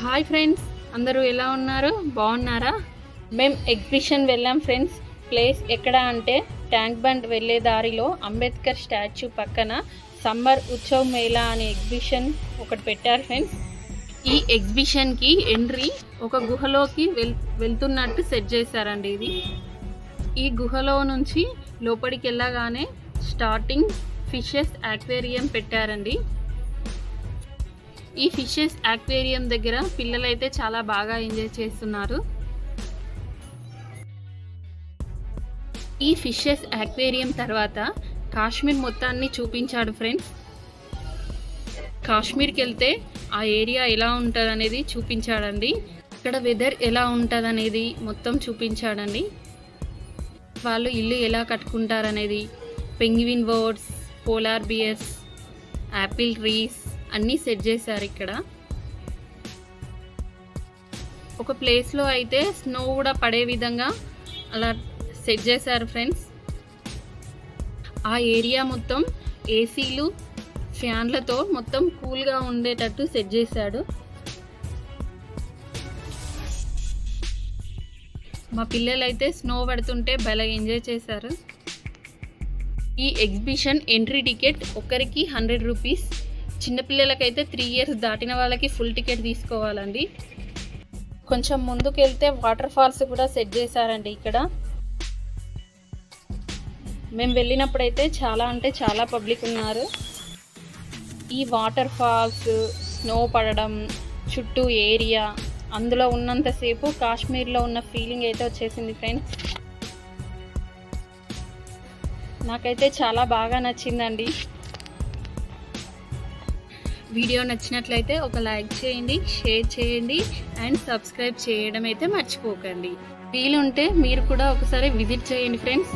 Hi friends, అందరూ ఎలా ఉన్నారు? బాగున్నారా? మేము ఎగ్జిబిషన్ వెళ్ళాం ఫ్రెండ్స్. ప్లేస్ ఎక్కడ అంటే ట్యాంక్ బండ్ వెళ్ళే దారిలో అంబేద్కర్ స్టాచ్యూ పక్కన సమ్మర్ ఉత్సవ్ మేళా అనే ఎగ్జిబిషన్ ఒకటి పెట్టారు ఫ్రెండ్స్. ఈ ఎగ్జిబిషన్కి ఎంట్రీ ఒక గుహలోకి వెళ్తున్నట్టు సెట్ చేశారండి. ఈ గుహలో నుంచి లోపలికి వెళ్ళగానే స్టార్టింగ్ ఫిషెస్ ఆక్వేరియం పెట్టారండి. ఈ ఫిషెస్ ఆక్వేరియం దగ్గర పిల్లలైతే చాలా బాగా ఎంజాయ్ చేస్తున్నారు. ఈ ఫిషెస్ ఆక్వేరియం తర్వాత కాశ్మీర్ మొత్తాన్ని చూపించాడు ఫ్రెండ్స్. కాశ్మీర్కి వెళ్తే ఆ ఏరియా ఎలా ఉంటుంది అనేది చూపించాడండి. ఇక్కడ వెదర్ ఎలా ఉంటుంది అనేది మొత్తం చూపించాడండి. వాళ్ళు ఇల్లు ఎలా కట్టుకుంటారనేది, penguin birds, polar bears, apple trees అన్నీ సెట్ చేశారు. ఇక్కడ ఒక ప్లేస్లో అయితే స్నో కూడా పడే విధంగా అలా సెట్ చేశారు ఫ్రెండ్స్. ఆ ఏరియా మొత్తం ఏసీలు, ఫ్యాన్లతో మొత్తం కూల్గా ఉండేటట్టు సెట్ చేశాడు. మా పిల్లలైతే స్నో పడుతుంటే భలే ఎంజాయ్ చేశారు. ఈ ఎగ్జిబిషన్ ఎంట్రీ టికెట్ ఒక్కరికి 100 రూపీస్. చిన్నపిల్లలకైతే 3 years దాటిన వాళ్ళకి ఫుల్ టికెట్ తీసుకోవాలండి. కొంచెం ముందుకు వెళ్తే వాటర్ ఫాల్స్ కూడా సెట్ చేశారండి. ఇక్కడ మేము వెళ్ళినప్పుడైతే చాలా అంటే చాలా పబ్లిక్ ఉన్నారు. ఈ వాటర్ ఫాల్స్, స్నో పడడం, చుట్టూ ఏరియా, అందులో ఉన్నంతసేపు కాశ్మీర్లో ఉన్న ఫీలింగ్ అయితే వచ్చేసింది ఫ్రెండ్స్. నాకైతే చాలా బాగా నచ్చిందండి. వీడియో నచ్చినట్లయితే ఒక లైక్ చేయండి, షేర్ చేయండి అండ్ సబ్స్క్రైబ్ చేయడం అయితే మర్చిపోకండి. వీలుంటే మీరు కూడా ఒకసారి విజిట్ చేయండి ఫ్రెండ్స్.